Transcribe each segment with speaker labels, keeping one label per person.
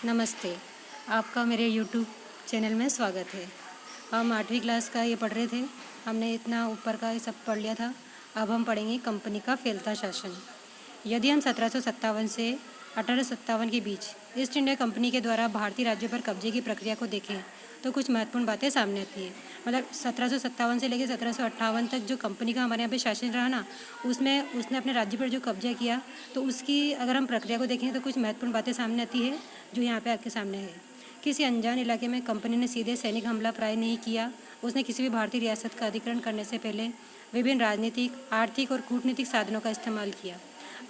Speaker 1: नमस्ते। आपका मेरे यूट्यूब चैनल में स्वागत है। हम 8वीं क्लास का ये पढ़ रहे थे। हमने इतना ऊपर का ये सब पढ़ लिया था। अब हम पढ़ेंगे कंपनी का फैलता शासन। यदि हम 1757 से 1857 के बीच ईस्ट इंडिया कंपनी के द्वारा भारतीय राज्यों पर कब्जे की प्रक्रिया को देखें तो कुछ महत्वपूर्ण बातें सामने आती है। मतलब 1757 से लेकर 1758 तक जो कंपनी का हमारे यहाँ पे शासन रहा ना, उसमें उसने अपने राज्य पर जो कब्जा किया, तो उसकी अगर हम प्रक्रिया को देखें तो कुछ महत्वपूर्ण बातें सामने आती है जो यहाँ पे आपके सामने है। किसी अनजान इलाके में कंपनी ने सीधे सैनिक हमला प्राय नहीं किया। उसने किसी भी भारतीय रियासत का अधिग्रहण करने से पहले विभिन्न राजनीतिक, आर्थिक और कूटनीतिक साधनों का इस्तेमाल किया।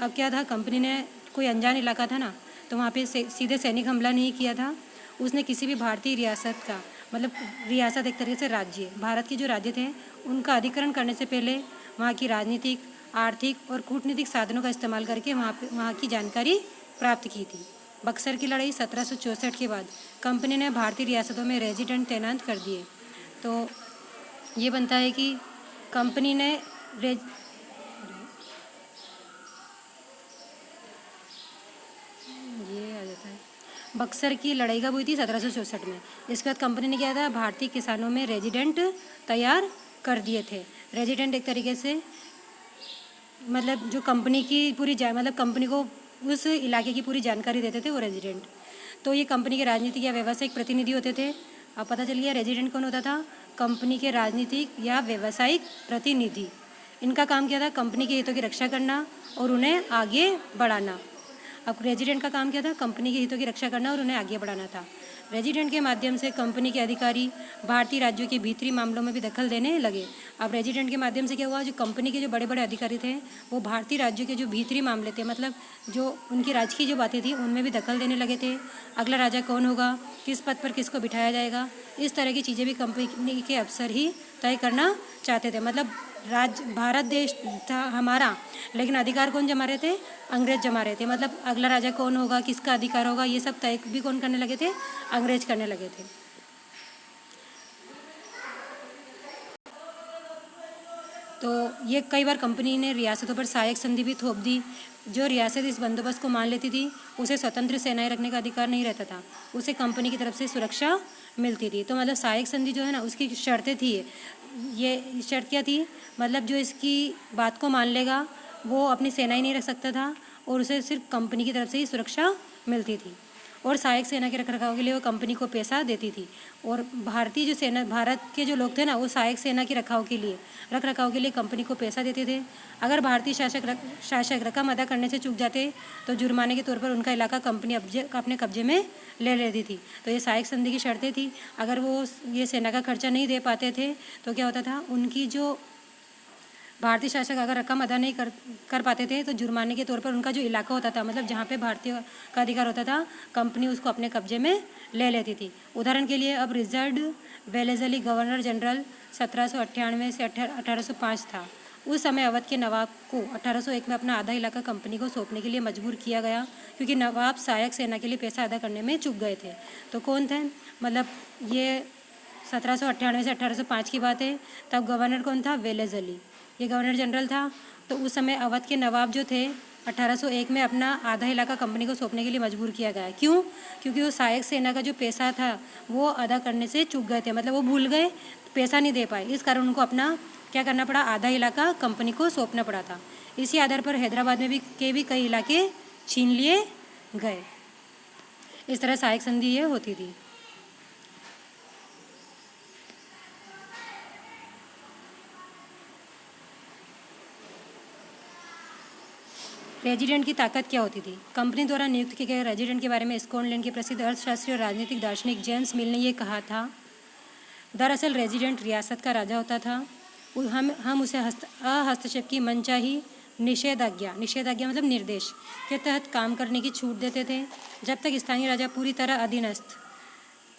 Speaker 1: अब क्या था, कंपनी ने कोई अनजान इलाका था ना, तो वहाँ पे सीधे सैनिक हमला नहीं किया था। उसने किसी भी भारतीय रियासत का, मतलब रियासत एक तरीके से राज्य, भारत के जो राज्य थे उनका अधिग्रहण करने से पहले वहाँ की राजनीतिक, आर्थिक और कूटनीतिक साधनों का इस्तेमाल करके वहाँ की जानकारी प्राप्त की थी। बक्सर की लड़ाई 1764 के बाद कंपनी ने भारतीय रियासतों में रेजिडेंट तैनात कर दिए। तो ये बनता है कि कंपनी ने बक्सर की लड़ाई कब हुई थी? 1764 में। इसके बाद कंपनी ने क्या था, भारतीय किसानों में रेजिडेंट तैयार कर दिए थे। रेजिडेंट एक तरीके से मतलब जो कंपनी की पूरी मतलब कंपनी को उस इलाके की पूरी जानकारी देते थे वो रेजिडेंट। तो ये कंपनी के राजनीतिक या व्यावसायिक प्रतिनिधि होते थे। अब पता चल गया रेजिडेंट कौन होता था? कंपनी के राजनीतिक या व्यावसायिक प्रतिनिधि। इनका काम क्या था? कंपनी के हितों की रक्षा करना और उन्हें आगे बढ़ाना। अब रेजिडेंट का काम क्या था? कंपनी के हितों की रक्षा करना और उन्हें आगे बढ़ाना था। रेजिडेंट के माध्यम से कंपनी के अधिकारी भारतीय राज्यों के भीतरी मामलों में भी दखल देने लगे। अब रेजिडेंट के माध्यम से क्या हुआ, जो कंपनी के जो बड़े बड़े अधिकारी थे वो भारतीय राज्यों के जो भीतरी मामले थे, मतलब जो उनकी राज्य की जो बातें थी उनमें भी दखल देने लगे थे। अगला राजा कौन होगा, किस पद पर किसको बिठाया जाएगा, इस तरह की चीज़ें भी कंपनी के अफसर ही तय करना चाहते थे। मतलब भारत देश था हमारा, लेकिन अधिकार कौन जमा रहे थे? अंग्रेज जमा रहे थे। मतलब अगला राजा कौन होगा, किसका अधिकार होगा, ये सब तय भी कौन करने लगे थे? अंग्रेज करने लगे थे। तो ये कई बार कंपनी ने रियासतों पर सहायक संधि भी थोप दी। जो रियासत इस बंदोबस्त को मान लेती थी उसे स्वतंत्र सेनाएं रखने का अधिकार नहीं रहता था, उसे कंपनी की तरफ से सुरक्षा मिलती थी। तो मतलब सहायक संधि जो है ना, उसकी शर्तें थी। ये शर्त क्या थी? मतलब जो इसकी बात को मान लेगा वो अपनी सेना ही नहीं रख सकता था और उसे सिर्फ कंपनी की तरफ से ही सुरक्षा मिलती थी। और सहायक सेना के रखरखाव के लिए वो कंपनी को पैसा देती थी। और भारतीय जो सेना, भारत के जो लोग थे ना, वो सहायक सेना के रखरखाव के लिए कंपनी को पैसा देते थे। अगर भारतीय शासक रकम अदा करने से चूक जाते तो जुर्माने के तौर पर उनका इलाका कंपनी अपने कब्जे में ले लेती थी। तो ये सहायक संधि की शर्तें थी। अगर वो ये सेना का खर्चा नहीं दे पाते थे तो क्या होता था, उनकी जो भारतीय शासक अगर रकम अदा नहीं कर पाते थे तो जुर्माने के तौर पर उनका जो इलाका होता था, मतलब जहाँ पे भारतीय का अधिकार होता था, कंपनी उसको अपने कब्जे में ले लेती थी। उदाहरण के लिए अब रिजर्व वेलेजली गवर्नर जनरल 1798 से 1805 था। उस समय अवध के नवाब को 1801 में अपना आधा इलाका कंपनी को सौंपने के लिए मजबूर किया गया, क्योंकि नवाब सहायक सेना के लिए पैसा अदा करने में चूक गए थे। तो कौन थे? मतलब ये 1798 से 1805 की बात है। तब गवर्नर कौन था? वेलेजली, ये गवर्नर जनरल था। तो उस समय अवध के नवाब जो थे 1801 में अपना आधा इलाका कंपनी को सौंपने के लिए मजबूर किया गया। क्यों? क्योंकि वो सहायक सेना का जो पैसा था वो अदा करने से चूक गए थे, मतलब वो भूल गए, पैसा नहीं दे पाए। इस कारण उनको अपना क्या करना पड़ा? आधा इलाका कंपनी को सौंपना पड़ा था। इसी आधार पर हैदराबाद में भी कई इलाके छीन लिए गए। इस तरह सहायक संधि ये होती थी। रेजिडेंट की ताकत क्या होती थी? कंपनी द्वारा नियुक्त किए गए रेजिडेंट के बारे में स्कॉटलैंड के प्रसिद्ध अर्थशास्त्री और राजनीतिक दार्शनिक जेम्स मिल ने ये कहा था, दरअसल रेजिडेंट रियासत का राजा होता था। हम उसे हस्तक्षेप की मनचाही निषेधाज्ञा मतलब निर्देश के तहत काम करने की छूट देते थे, जब तक स्थानीय राजा पूरी तरह अधीनस्थ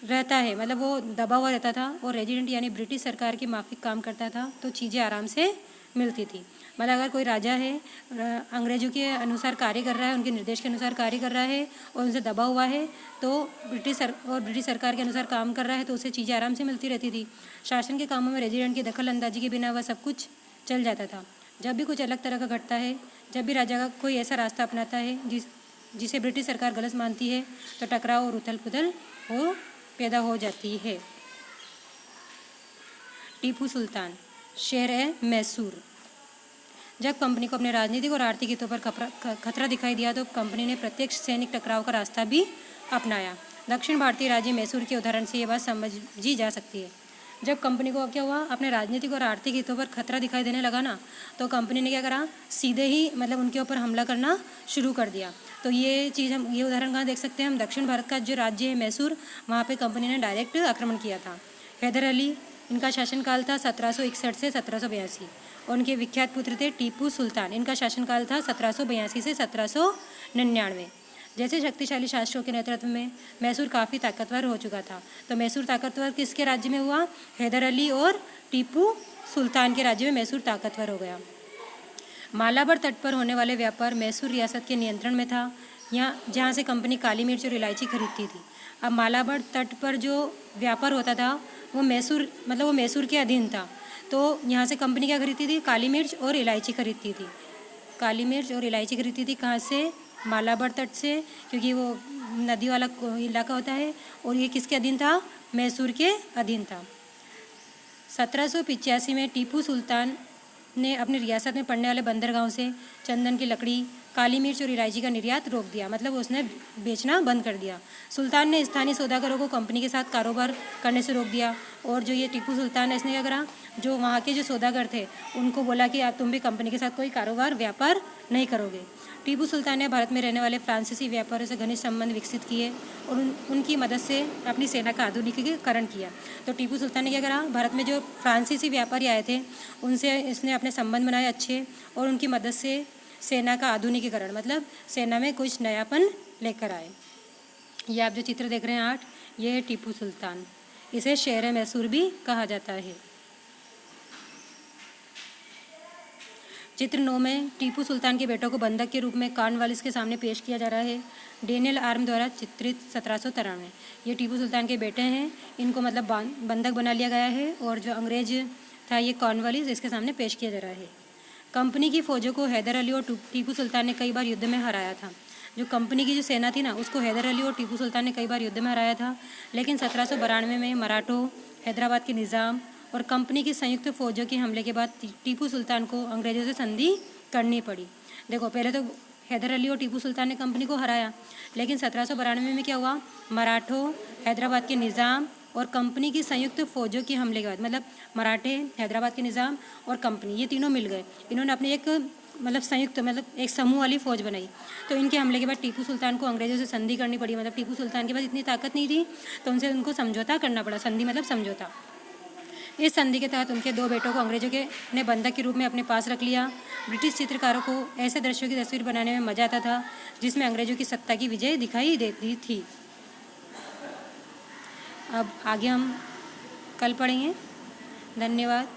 Speaker 1: रहता है, मतलब वो दबा हुआ रहता था और रेजिडेंट यानी ब्रिटिश सरकार की माफिक काम करता था, तो चीज़ें आराम से मिलती थी। मतलब अगर कोई राजा है, अंग्रेजों के अनुसार कार्य कर रहा है, उनके निर्देश के अनुसार कार्य कर रहा है और उनसे दबा हुआ है, तो ब्रिटिश सरकार के अनुसार काम कर रहा है, तो उसे चीज़ें आराम से मिलती रहती थी। शासन के कामों में रेजिडेंट की दखल अंदाजी के बिना वह सब कुछ चल जाता था। जब भी कुछ अलग तरह का घटता है, जब भी राजा का कोई ऐसा रास्ता अपनाता है जिसे ब्रिटिश सरकार गलत मानती है तो टकराव और उथल पुथल पैदा हो जाती है। टीपू सुल्तान, शहर है मैसूर। जब कंपनी को अपने राजनीतिक और आर्थिक हितों पर खतरा दिखाई दिया तो कंपनी ने प्रत्यक्ष सैनिक टकराव का रास्ता भी अपनाया। दक्षिण भारतीय राज्य मैसूर के उदाहरण से ये बात समझी जा सकती है। जब कंपनी को क्या हुआ, अपने राजनीतिक और आर्थिक हितों पर खतरा दिखाई देने लगा ना, तो कंपनी ने क्या करा, सीधे ही मतलब उनके ऊपर हमला करना शुरू कर दिया। तो ये चीज़ हम ये उदाहरण कहाँ देख सकते हैं हम, दक्षिण भारत का जो राज्य है मैसूर, वहाँ पे कंपनी ने डायरेक्ट आक्रमण किया था। हैदर अली, इनका शासनकाल था 1761 से 1782 और उनके विख्यात पुत्र थे टीपू सुल्तान। इनका शासनकाल था 1782 से 1799। जैसे शक्तिशाली शासकों के नेतृत्व में मैसूर काफ़ी ताकतवर हो चुका था। तो मैसूर ताकतवर किसके राज्य में हुआ, हैदर अली और टीपू सुल्तान के राज्य में मैसूर ताकतवर हो गया। मालाबार तट पर होने वाले व्यापार मैसूर रियासत के नियंत्रण में था, यहाँ जहाँ से कंपनी काली मिर्च और इलायची खरीदती थी। अब मालाबार तट पर जो व्यापार होता था वो मैसूर के अधीन था। तो यहाँ से कंपनी क्या खरीदती थी, काली मिर्च और इलायची खरीदती थी। काली मिर्च और इलायची खरीदती थी कहाँ से, मालाबार तट से, क्योंकि वो नदी वाला इलाका होता है और ये किसके अधीन था, मैसूर के अधीन था। 1785 में टीपू सुल्तान ने अपनी रियासत में पड़ने वाले बंदरगाहों से चंदन की लकड़ी, काली मिर्च और इलायची का निर्यात रोक दिया, मतलब उसने बेचना बंद कर दिया। सुल्तान ने स्थानीय सौदागरों को कंपनी के साथ कारोबार करने से रोक दिया और जो ये टीपू सुल्तान है इसने क्या करा, जो वहाँ के जो सौदागर थे उनको बोला कि आप तुम भी कंपनी के साथ कोई कारोबार व्यापार नहीं करोगे। टीपू सुल्तान ने भारत में रहने वाले फ्रांसीसी व्यापारियों से घनिष्ठ संबंध विकसित किए और उनकी मदद से अपनी सेना का आधुनिकीकरण किया। तो टीपू सुल्तान ने क्या करा, भारत में जो फ्रांसीसी व्यापारी आए थे उनसे इसने अपने संबंध बनाए अच्छे और उनकी मदद से सेना का आधुनिकीकरण, मतलब सेना में कुछ नयापन लेकर आए। ये आप जो चित्र देख रहे हैं 8, ये है टीपू सुल्तान। इसे शहर मैसूर भी कहा जाता है। चित्र 9 में टीपू सुल्तान के बेटों को बंधक के रूप में कॉर्नवालिस के सामने पेश किया जा रहा है। डेनियल आर्म द्वारा चित्रित 1793। ये टीपू सुल्तान के बेटे हैं, इनको मतलब बंधक बना लिया गया है और जो अंग्रेज था ये कॉर्नवालिस, इसके सामने पेश किया जा रहा है। कंपनी की फौजों को हैदर अली और टीपू सुल्तान ने कई बार युद्ध में हराया था। जो कंपनी की जो सेना थी ना, उसको हैदर अली और टीपू सुल्तान ने कई बार युद्ध में हराया था। लेकिन 1792 में मराठों, हैदराबाद के निज़ाम और कंपनी की संयुक्त फौजों के हमले के बाद टीपू सुल्तान को अंग्रेजों से संधि करनी पड़ी। देखो, पहले तो हैदर अली और टीपू सुल्तान ने कंपनी को हराया, लेकिन 1792 में क्या हुआ, मराठों, हैदराबाद के निज़ाम और कंपनी की संयुक्त फौजों के हमले के बाद, मतलब मराठे, हैदराबाद के निज़ाम और कंपनी, ये तीनों मिल गए। इन्होंने अपनी एक संयुक्त एक समूह वाली फौज बनाई। तो इनके हमले के बाद टीपू सुल्तान को अंग्रेजों से संधि करनी पड़ी। मतलब टीपू सुल्तान के पास इतनी ताकत नहीं थी तो उनको समझौता करना पड़ा। संधि मतलब समझौता। इस संधि के तहत उनके 2 बेटों को अंग्रेजों ने बंधक के रूप में अपने पास रख लिया। ब्रिटिश चित्रकारों को ऐसे दृश्यों की तस्वीर बनाने में मजा आता था जिसमें अंग्रेजों की सत्ता की विजय दिखाई देती थी। अब आगे हम कल पढ़ेंगे। धन्यवाद।